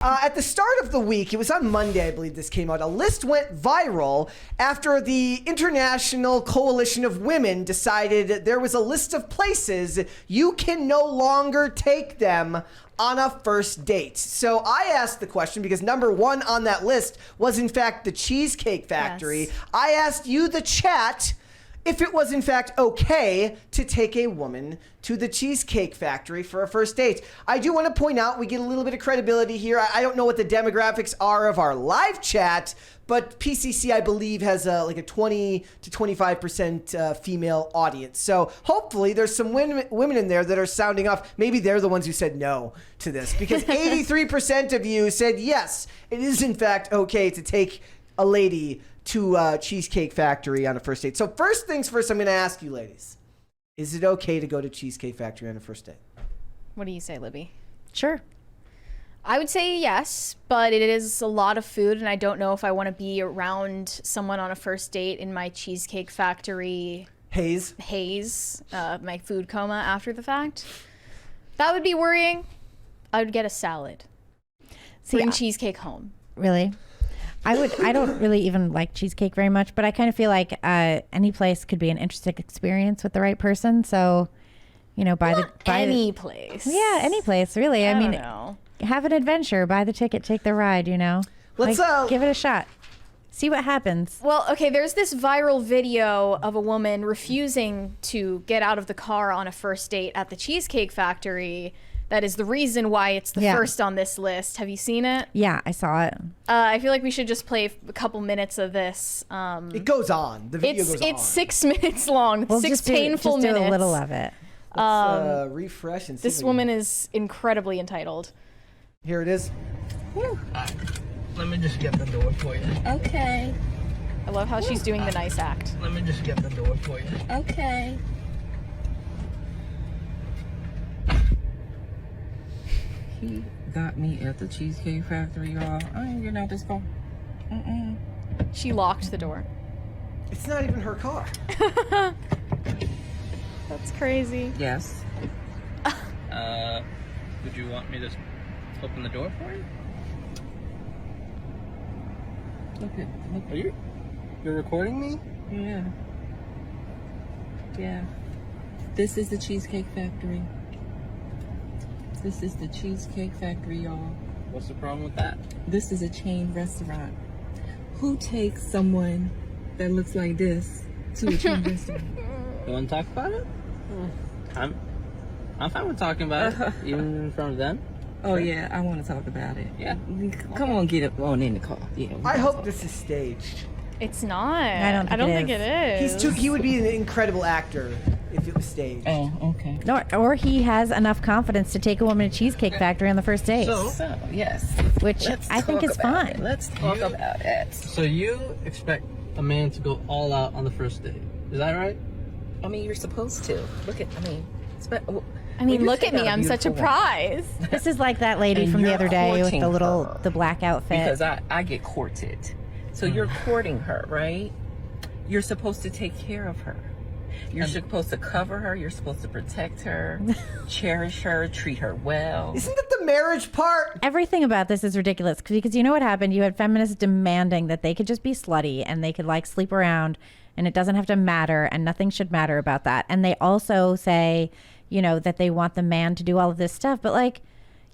At the start of the week, it was on Monday, I believe this came out, a list went viral after the International Coalition of Women decided there was a list of places you can no longer take them on a first date. So I asked the question because number one on that list was in fact the Cheesecake Factory. Yes. I asked you, the chat, if it was in fact okay to take a woman to the Cheesecake Factory for a first date. I do want to point out, we get a little bit of credibility here. I don't know what the demographics are of our live chat, but PCC, I believe, has like a 20 to 25% female audience. So hopefully there's some women in there that are sounding off. Maybe they're the ones who said no to this, because 83% of you said yes, it is in fact okay to take a lady to Cheesecake Factory on a first date. So first things first, I'm going to ask you ladies, is it okay to go to Cheesecake Factory on a first date? What do you say, Libby? Sure. I would say yes, but it is a lot of food, and I don't know if I want to be around someone on a first date in my Cheesecake Factory Haze? my food coma after the fact. That would be worrying. I would get a salad. Bring cheesecake home. Really? I don't really even like cheesecake very much, but I kind of feel like any place could be an interesting experience with the right person. So, you know, Any place. Yeah, any place, really. I mean, don't know. have an adventure, buy the ticket, take the ride, you know. Let's give it a shot. See what happens. Well, okay, there's this viral video of a woman refusing to get out of the car on a first date at the Cheesecake Factory. That is the reason why it's the first on this list. Have you seen it? Yeah, I saw it. I feel like we should just play a couple minutes of this. It goes on. The video goes on. It's 6 minutes long. We'll Six just do, painful just do minutes. a little of it. Let's refresh and see. This woman is incredibly entitled. Here it is. Let me just get the door for you. Okay, I love how she's doing the nice act. Let me just get the door for you. okay. He got me at the Cheesecake Factory, y'all. I ain't getting out this car. She locked the door. It's not even her car. That's crazy. Yes. Would you want me to open the door for you? Look. Are you're recording me? Yeah. Yeah. This is the Cheesecake Factory. This is the Cheesecake Factory, y'all. What's the problem with that? This is a chain restaurant. Who takes someone that looks like this to a chain restaurant? You want to talk about it? I'm fine with talking about it, even in front of them. Oh yeah, I want to talk about it. Yeah. Come on, get on in the car. Yeah. I hope this is staged. It's not. I don't think think it is. He would be an incredible actor if it was staged. Oh, okay. Or he has enough confidence to take a woman to Cheesecake Factory on the first date, So yes, which I think is fine. Let's talk about it. So you expect a man to go all out on the first date? Is that right? I mean, you're supposed to. Look at. I mean, when you look take at me. out a I'm such a beautiful woman, prize. This is like that lady And from the you're other day with courting her. the black outfit. Because I get courted. So you're courting her, right? You're supposed to take care of her. You're supposed to cover her. You're supposed to protect her, cherish her, treat her well. Isn't that the marriage part? Everything about this is ridiculous because you know what happened? You had feminists demanding that they could just be slutty and they could like sleep around and it doesn't have to matter and nothing should matter about that. And they also say, you know, that they want the man to do all of this stuff, but like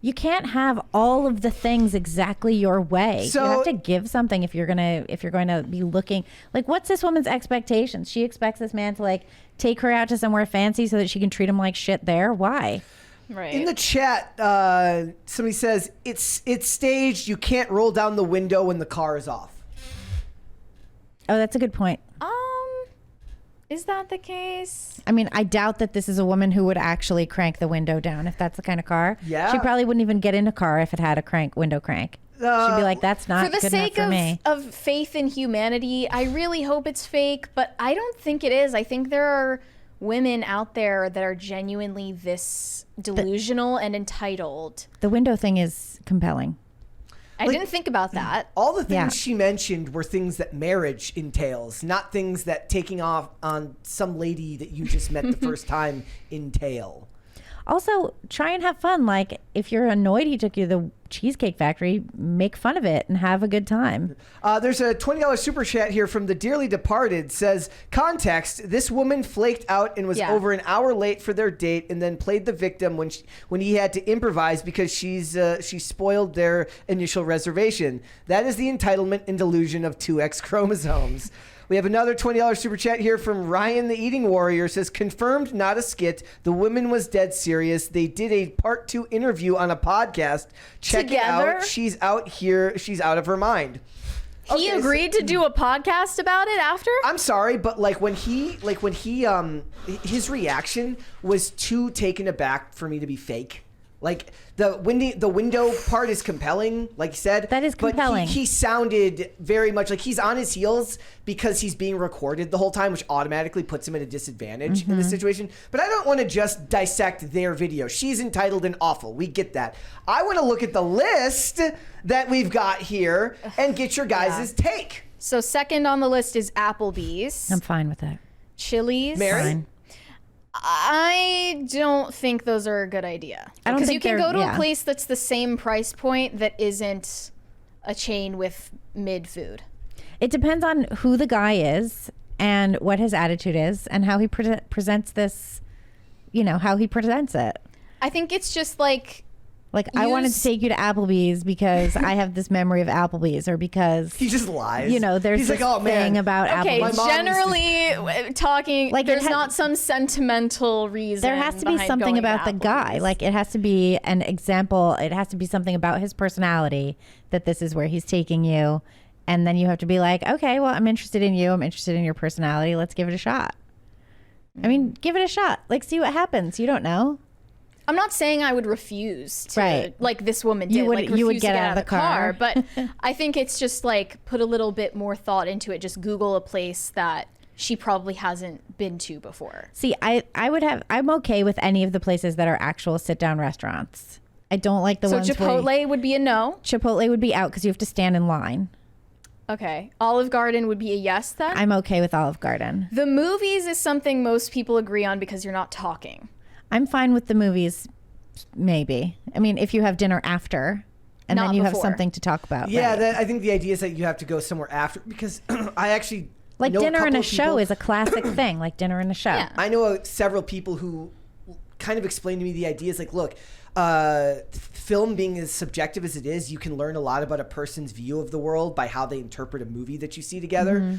you can't have all of the things exactly your way. So- you have to give something if you're going to be looking like, what's this woman's expectations? She expects this man to like take her out to somewhere fancy so that she can treat him like shit there. Why? Right. In the chat, somebody says it's staged. You can't roll down the window when the car is off. Oh, that's a good point. Is that the case? I mean, I doubt that this is a woman who would actually crank the window down if that's the kind of car. Yeah. She probably wouldn't even get in a car if it had a window crank. She'd be like, that's not For the good enough sake for me. of faith in humanity, I really hope it's fake, but I don't think it is. I think there are women out there that are genuinely this delusional and entitled. The window thing is compelling. I didn't think about that. All the things Yeah. she mentioned were things that marriage entails, not things that taking off on some lady that you just met the first time entail. Also, try and have fun. Like, if you're annoyed he took you to the Cheesecake Factory, make fun of it and have a good time. There's a $20 super chat here from the Dearly Departed. Says, context, this woman flaked out and was over an hour late for their date and then played the victim when he had to improvise because she spoiled their initial reservation. That is the entitlement and delusion of 2X chromosomes. We have another $20 super chat here from Ryan the Eating Warrior. Says, confirmed, not a skit. The woman was dead serious. They did a part 2 interview on a podcast. Check it out. She's out here. She's out of her mind. He agreed to do a podcast about it after? I'm sorry, but his reaction was too taken aback for me to be fake. Like the window part is compelling, like you said. That is compelling. But he sounded very much like he's on his heels because he's being recorded the whole time, which automatically puts him at a disadvantage in this situation. But I don't want to just dissect their video. She's entitled and awful. We get that. I want to look at the list that we've got here and get your guys' take. So second on the list is Applebee's. I'm fine with that. Chili's. Mary? Fine. I don't think those are a good idea. I don't Because think you can they're- go to yeah. a place that's the same price point that isn't a chain with mid food. It depends on who the guy is and what his attitude is and how he presents this, how he presents it. I think it's just like I wanted to take you to Applebee's because I have this memory of Applebee's, or because He just lies. there's He's this like, oh, man. thing about okay, Applebee's. mom generally talking Like, there's it not some sentimental reason. There has to be behind something going about to the guy. Applebee's. Like, it has to be an example. It has to be something about his personality that this is where he's taking you. And then you have to be like, okay, well, I'm interested in you. I'm interested in your personality. Let's give it a shot. I mean, give it a shot. Like, see what happens. You don't know. I'm not saying I would refuse to, Right. like this woman did. You would- like, you would refuse to get out of the car. But I think it's just like put a little bit more thought into it. Just Google a place that she probably hasn't been to before. See, I'm okay with any of the places that are actual sit-down restaurants. I don't like the So ones Chipotle where would be a no. Chipotle would be out because you have to stand in line. Okay. Olive Garden would be a yes then. I'm okay with Olive Garden. The movies is something most people agree on because you're not talking. I'm fine with the movies, maybe. I mean, if you have dinner after, and Not then you have before. something to talk about. Yeah, right? I think the idea is that you have to go somewhere after, because I actually Like know dinner and couple a of show people- is a classic thing. Like dinner and a show. Yeah. I know several people who kind of explained to me the idea is like, look, film being as subjective as it is, you can learn a lot about a person's view of the world by how they interpret a movie that you see together,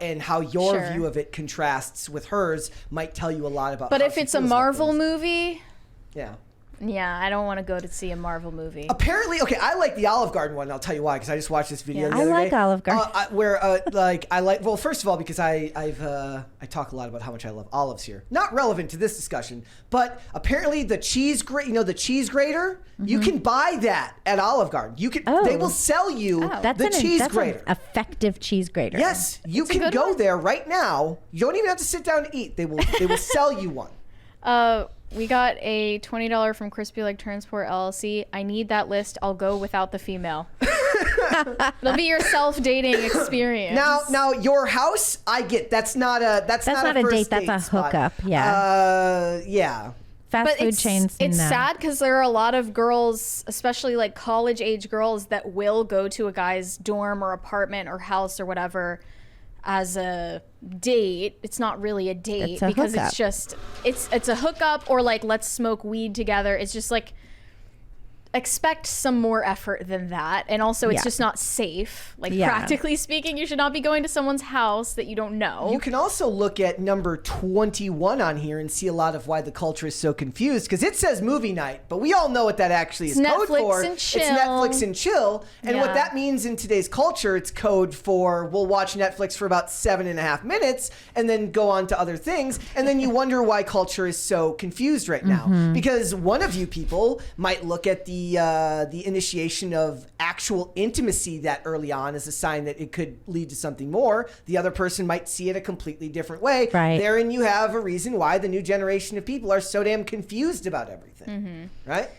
and how your Sure. view of it contrasts with hers might tell you a lot about. But how if she it's a feels about Marvel things. movie, Yeah. yeah, I don't want to go to see a Marvel movie. Apparently, okay, I like the Olive Garden one. I'll tell you why, because I just watched this video. Yeah. The I other like day. Olive Garden. Well, first of all, because I talk a lot about how much I love olives here. Not relevant to this discussion, but apparently the cheese the cheese grater, you can buy that at Olive Garden. You can. Oh. They will sell you That's the cheese that's grater. an effective cheese grater. Yes, you a can good go one. there right now. You don't even have to sit down and eat. They will sell you one. We got a $20 from Crispy Leg Transport LLC. I need that list. I'll go without the female. It'll be your self-dating experience. Now your house, I get. That's not a not a first date, that's a spot. hookup, yeah. Yeah. Fast but food it's, chains. it's no. sad because there are a lot of girls, especially like college age girls, that will go to a guy's dorm or apartment or house or whatever as a date. It's not really a date It's a because hookup. it's just it's a hookup, or like let's smoke weed together. It's just like expect some more effort than that, and also it's Yeah. just not safe. Like Yeah. practically speaking, you should not be going to someone's house that you don't know. You can also look at number 21 on here and see a lot of why the culture is so confused, because it says movie night, but we all know what that actually is It's code Netflix for. and It's chill. Netflix and chill. And what Yeah. that means in today's culture, it's code for we'll watch Netflix for about 7.5 minutes and then go on to other things. And then you wonder why culture is so confused right now. Mm-hmm. Because one of you people might look at the initiation of actual intimacy that early on as a sign that it could lead to something more. The other person might see it a completely different way. Right. Therein you have a reason why the new generation of people are so damn confused about everything. Right?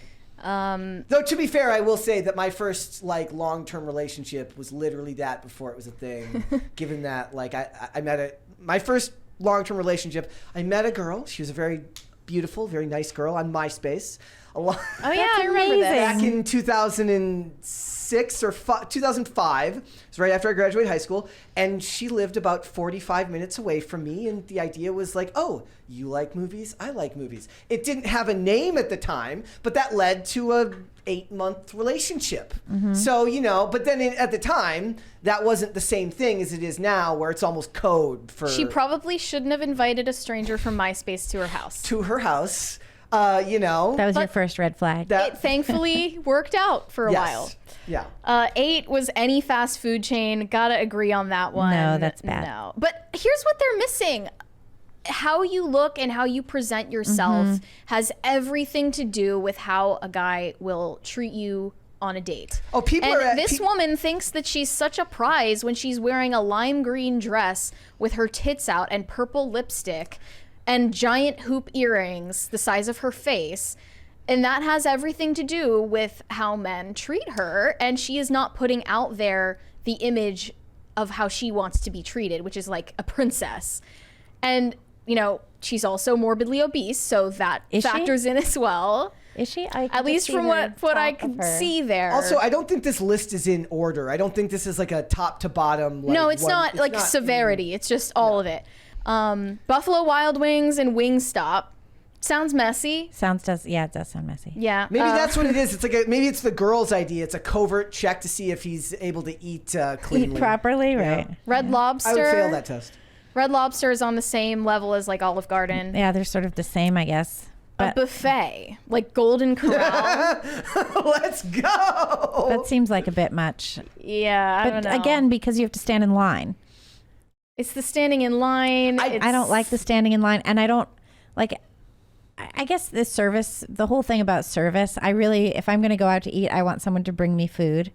Though to be fair, I will say that my first long-term relationship was literally that before it was a thing. Given that I met my first long-term relationship, I met a girl. She was a very beautiful, very nice girl on MySpace. Oh yeah, I remember amazing. that. Back in 2006 or 2005, it was right after I graduated high school, and she lived about 45 minutes away from me, and the idea was like, oh, you like movies? I like movies. It didn't have a name at the time, but that led to a 8-month relationship. So, but then at the time, that wasn't the same thing as it is now, where it's almost code for She probably shouldn't have invited a stranger from MySpace to her house. to her house. That was your first red flag. It thankfully worked out for a while. Yeah. 8 was any fast food chain. Gotta agree on that one. No, that's bad. No. But here's what they're missing. How you look and how you present yourself has everything to do with how a guy will treat you on a date. Oh, people and are this woman thinks that she's such a prize when she's wearing a lime green dress with her tits out and purple lipstick and giant hoop earrings the size of her face. And that has everything to do with how men treat her. And she is not putting out there the image of how she wants to be treated, which is like a princess. And, she's also morbidly obese, so that Is she? factors in as well. Is she? At least from what I can see there. Also, I don't think this list is in order. I don't think this is like a top to bottom. No, it's not like severity. It's just all of it. Buffalo Wild Wings and Wingstop. Sounds messy. It does sound messy. Yeah. Maybe that's what it is. It's like maybe it's the girl's idea. It's a covert check to see if he's able to eat cleanly. Eat properly, right? Red Lobster. I would fail that test. Red Lobster is on the same level as like Olive Garden. Yeah, they're sort of the same, I guess. A buffet, like Golden Corral. Let's go. That seems like a bit much. Yeah, I don't But know. again, because you have to stand in line. It's the standing in line. I don't like the standing in line, and I don't like. I guess the service, the whole thing about service, if I'm going to go out to eat, I want someone to bring me food.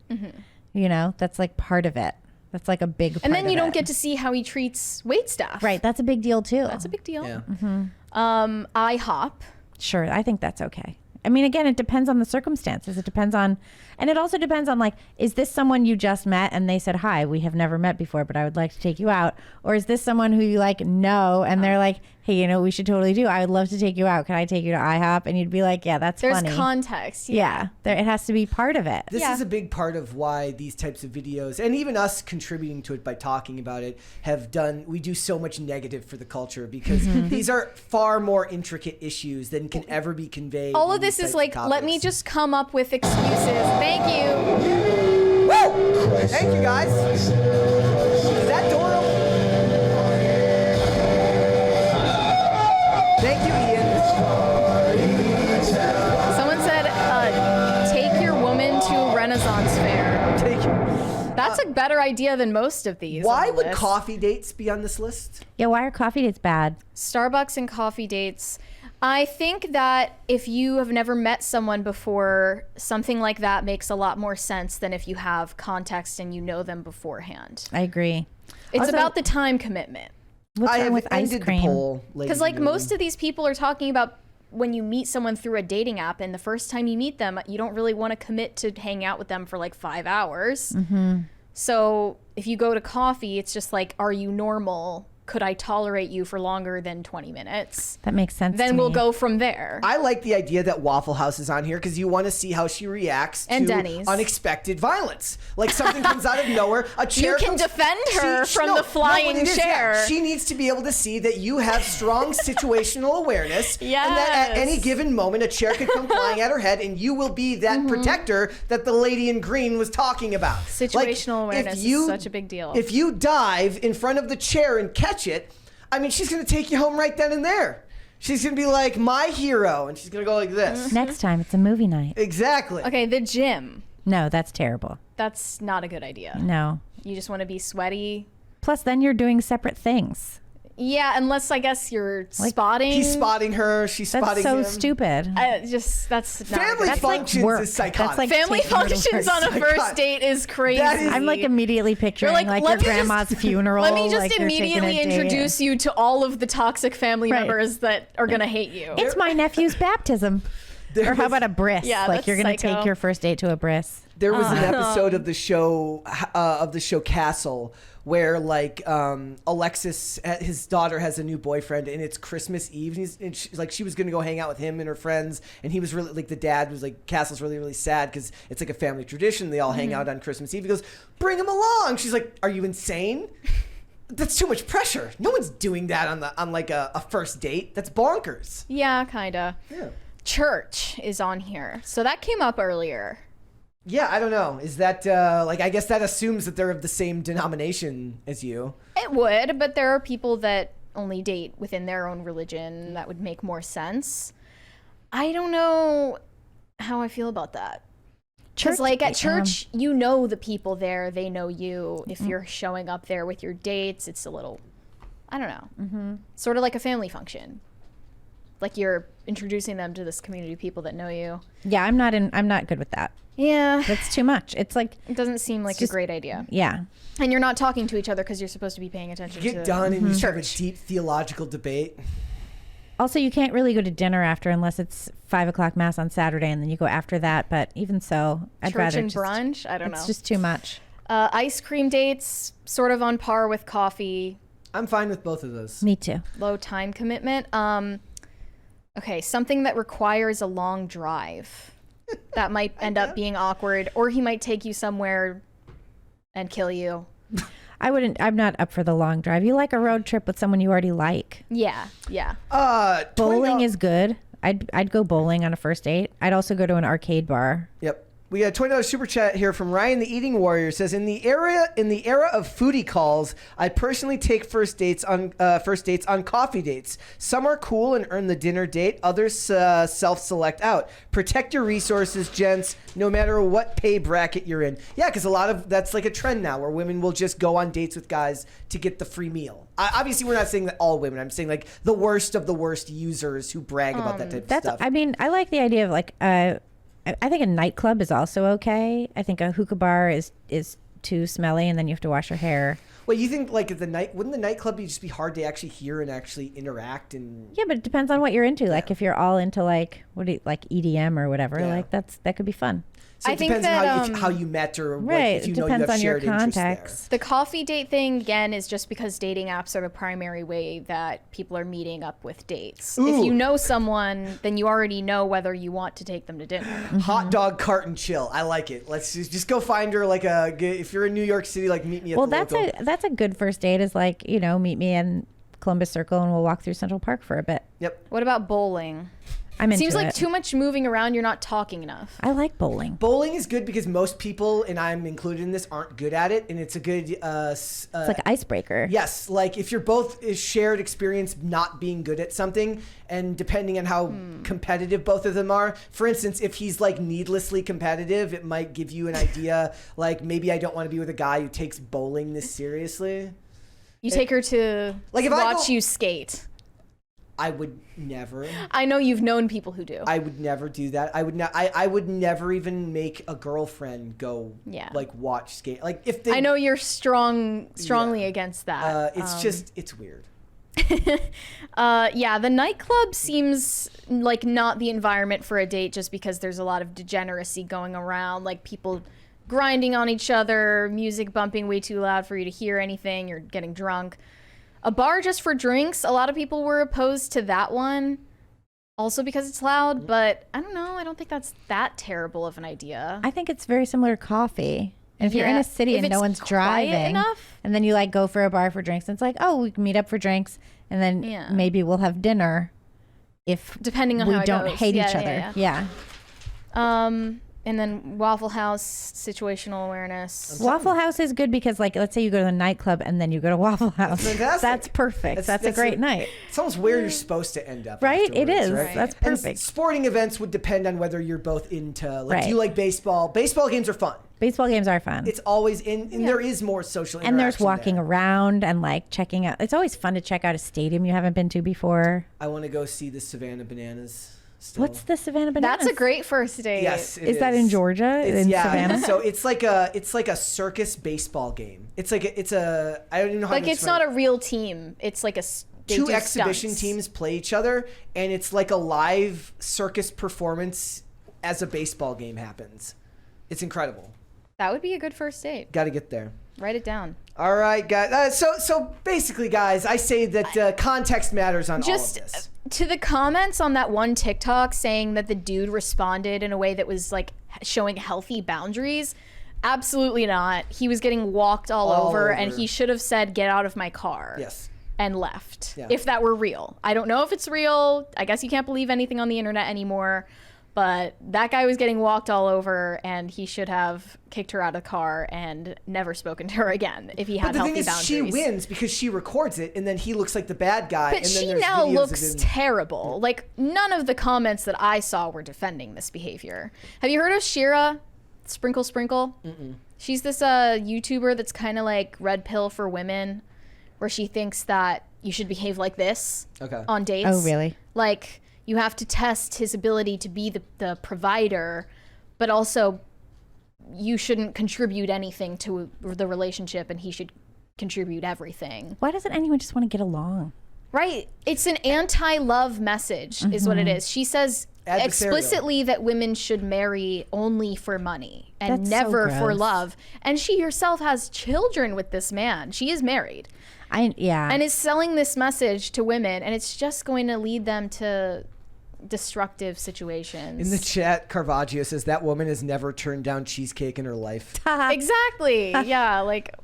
That's like part of it. That's like a big part And then you of don't it. get to see how he treats wait staff. Right, that's a big deal too. That's a big deal. Yeah. IHOP. Sure, I think that's okay. I mean, again, it depends on the circumstances. It depends on, and it also depends on like, is this someone you just met and they said, hi, we have never met before, but I would like to take you out? Or is this someone who you like know and they're like, hey, we should totally do. I would love to take you out. Can I take you to IHOP? And you'd be like, yeah, that's There's funny. context. Yeah, it has to be part of it. This is a big part of why these types of videos, and even us contributing to it by talking about it, we do so much negative for the culture because these are far more intricate issues than can ever be conveyed. All in of this these is types like, of let me topics. just come up with excuses. Thank you. Woo! Thank you, guys. Is that door open? Thank you, Ian. Someone said, take your woman to a Renaissance fair. That's a better idea than most of these. Why on the would list. coffee dates be on this list? Yeah, why are coffee dates bad? Starbucks and coffee dates. I think that if you have never met someone before, something like that makes a lot more sense than if you have context and you know them beforehand. I agree. It's Also- about the time commitment. What's I wrong have with ice ended cream? the poll, Because like most of these people are talking about when you meet someone through a dating app and the first time you meet them, you don't really want to commit to hang out with them for like 5 hours. So if you go to coffee, it's just like, are you normal? Could I tolerate you for longer than 20 minutes? That makes sense. Then to we'll me. go from there. I like the idea that Waffle House is on here because you want to see how she reacts And to Denny's. unexpected violence. Like something comes out of nowhere, a chair can comes- defend her from the flying what it is, chair. She needs to be able to see that you have strong situational awareness, and that at any Yes. given moment a chair could come flying at her head, and you will be that protector that the lady in green was talking about. Situational Like, if awareness you- is such a big deal. If you dive in front of the chair and catch it, I mean, she's going to take you home right then and there. She's going to be like, my hero, and she's going to go like this. Next time, it's a movie night. Exactly. Okay, the gym. No, that's terrible. That's not a good idea. No. You just want to be sweaty. Plus, then you're doing separate things. Yeah, unless I guess you're spotting. He's spotting her. She's That's spotting so him. stupid. That's not Family that's functions work. is psychotic. That's like family taking her to functions work. on a first Psychotic. date is crazy. That is- I'm like immediately picturing You're like let your me just- grandma's funeral. Let me just like you're taking a immediately date. introduce you to all of the toxic family Right. members that are gonna hate you. It's my nephew's baptism. Or how about a bris? Yeah, like that's you're going to psycho. take your first date to a bris. There was an episode of the show Castle where like Alexis, his daughter has a new boyfriend, and it's Christmas Eve, and she was gonna go hang out with him and her friends, and he was really like, the dad was like, Castle's really sad because it's like a family tradition, they all hang out on Christmas Eve. He goes, bring him along. She's like, are you insane? That's too much pressure. No one's doing that on like a first date. That's bonkers. Yeah, kinda. Yeah. Church is on here, so that came up earlier. Yeah, I don't know. Is that like, I guess that assumes that they're of the same denomination as you. It would, but there are people that only date within their own religion. That would make more sense. I don't know how I feel about that. Because, like, at church, you know the people there. They know you. If you're showing up there with your dates, it's a little, I don't know, sort of like a family function. Like you're introducing them to this community of people that know you. Yeah, I'm not good with that. Yeah. That's too much. It's like, It doesn't seem like a just- great idea. yeah. And you're not talking to each other because you're supposed to be paying attention You to get done and you just have a church. deep theological debate. Also, you can't really go to dinner after unless it's 5:00 mass on Saturday, and then you go after that. But even so, I'd Church rather and just, brunch? I don't know. It's just too much. Ice cream dates, sort of on par with coffee. I'm fine with both of those. Me too. Low time commitment. Okay, something that requires a long drive. That might end up being awkward, or he might take you somewhere and kill you. I'm not up for the long drive. You like a road trip with someone you already like. Yeah. Bowling is good. I'd go bowling on a first date. I'd also go to an arcade bar. Yep. We got a $20 super chat here from Ryan the Eating Warrior. Says, in the era of foodie calls, I personally take first dates on coffee dates. Some are cool and earn the dinner date. Others self-select out. Protect your resources, gents, no matter what pay bracket you're in. Yeah, because that's like a trend now where women will just go on dates with guys to get the free meal. Obviously, we're not saying that all women. I'm saying like the worst of the worst users who brag about that type of stuff. I mean, I like the idea of like I think a nightclub is also okay. I think a hookah bar is too smelly, and then you have to wash your hair. Well, you think like wouldn't the nightclub just be hard to actually hear and actually interact and? Yeah, but it depends on what you're into. Like if you're all into like like EDM or whatever, Yeah. like that could be fun. So I it think depends that, on how you met or what, Right, if you it know you depends have on your shared interests there. context. The coffee date thing, again, is just because dating apps are the primary way that people are meeting up with dates. Ooh. If you know someone, then you already know whether you want to take them to dinner. Hot dog cart and chill. I like it. Let's just go find her if you're in New York City, like meet me at Well, the local. that's a good first date. Is like meet me in Columbus Circle and we'll walk through Central Park for a bit. Yep. What about bowling? I'm into Seems like it. too much moving around. You're not talking enough. I like bowling. Bowling is good because most people, and I'm included in this, aren't good at it, and it's a good. It's like an icebreaker. Yes, like if you're both is shared experience not being good at something, and depending on how competitive both of them are. For instance, if he's like needlessly competitive, it might give you an idea. Like maybe I don't want to be with a guy who takes bowling this seriously. You take her to Like, if I watch go- you skate. I would never. I know you've known people who do. I would never do that. I would never even make a girlfriend go Yeah. like watch skate. Like if they, I know you're strongly against that. it's weird. Yeah, the nightclub seems like not the environment for a date just because there's a lot of degeneracy going around, like people grinding on each other, music bumping way too loud for you to hear anything, you're getting drunk. A bar just for drinks, a lot of people were opposed to that one. Also because it's loud, but I don't know, I don't think that's that terrible of an idea. I think it's very similar to coffee. And if you're in Yeah, a city if and no it's one's quiet driving, enough. and then you like go for a bar for drinks, and it's like, oh, we can meet up for drinks, and then Yeah. maybe we'll have dinner if Depending on we how it don't goes. hate Yeah, each other. yeah. And then Waffle House, situational awareness. Waffle House is good because, like, let's say you go to the nightclub and then you go to Waffle House. fantastic. That's perfect. That's a great night. It's almost where you're supposed to end up. Right? It afterwards, is. right? That's And perfect. sporting events would depend on whether you're both into. Like, Right. do you like baseball? Baseball games are fun. Baseball games are fun. It's always in, and there is more social interaction. And there's walking there. around and like checking out. It's always fun to check out a stadium you haven't been to before. I want to go see the Savannah Bananas. Still. What's the Savannah Bananas? That's a great first date. Yes, it Is that in Georgia? In Savannah? So it's like a circus baseball game. It's a I don't even know how Like to it's explain not it. a real team. It's like two do exhibition stunts. teams play each other, and it's like a live circus performance as a baseball game happens. It's incredible. That would be a good first date. Got to get there. Write it down. All right, guys. So basically, guys, I say that context matters on all of this. To the comments on that one TikTok saying that the dude responded in a way that was like showing healthy boundaries. Absolutely not. He was getting walked all over, and he should have said, "Get out of my car." Yes. And left. Yeah. If that were real. I don't know if it's real. I guess you can't believe anything on the internet anymore. But that guy was getting walked all over, and he should have kicked her out of the car and never spoken to her again if he had But the healthy thing is, boundaries. she wins because she records it, and then he looks like the bad guy. But and then she there's now videos looks of him. terrible. Like, none of the comments that I saw were defending this behavior. Have you heard of Shira? Sprinkle Sprinkle? Mm-mm. She's this YouTuber that's kind of like red pill for women, where she thinks that you should behave like this on dates. Oh, really? Like, you have to test his ability to be the provider, but also you shouldn't contribute anything to the relationship, and he should contribute everything. Why doesn't anyone just want to get along? Right. It's an anti-love message is what it is. She says Adversarial. explicitly that women should marry only for money and That's so never for gross. love. And she herself has children with this man. She is married Yeah. and is selling this message to women, and it's just going to lead them to destructive situations. In the chat, Caravaggio says that woman has never turned down cheesecake in her life. Exactly. Yeah, like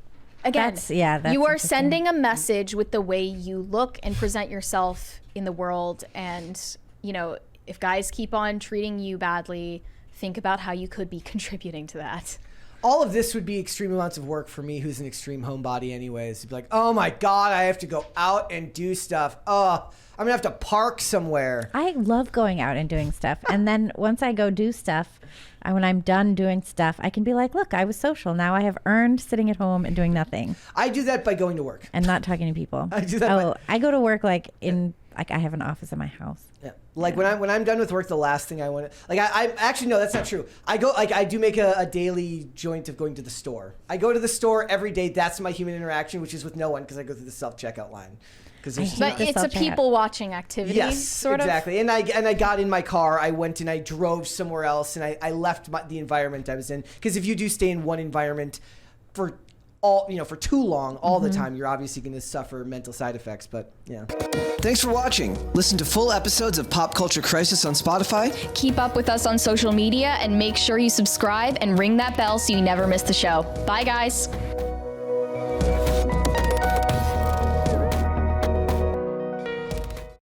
again, That's you are interesting. sending a message with the way you look and present yourself in the world, and you know, if guys keep on treating you badly, think about how you could be contributing to that. All of this would be extreme amounts of work for me, who's an extreme homebody anyways. To be like, oh my God, I have to go out and do stuff. Oh, I'm gonna have to park somewhere. I love going out and doing stuff. And then once I go do stuff, when I'm done doing stuff, I can be like, look, I was social. Now I have earned sitting at home and doing nothing I do that by going to work. and not talking to people. I do that Oh, I go to work like I have an office in my house. Yeah. Like when I'm done with work, the last thing I want to I actually no, that's not true. I do make a daily joint of going to the store. I go to the store every day. That's my human interaction, which is with no one because I go through the self checkout line. Because But the it's a self-checkout. people watching activity. yes, sort exactly. And I got in my car. I went and I drove somewhere else, and I left the environment I was in. Because if you do stay in one environment for for too long all the time, you're obviously going to suffer mental side effects. But yeah. Thanks for watching. Listen to full episodes of Pop Culture Crisis on Spotify. Keep up with us on social media and make sure you subscribe and ring that bell so you never miss the show. Bye, guys.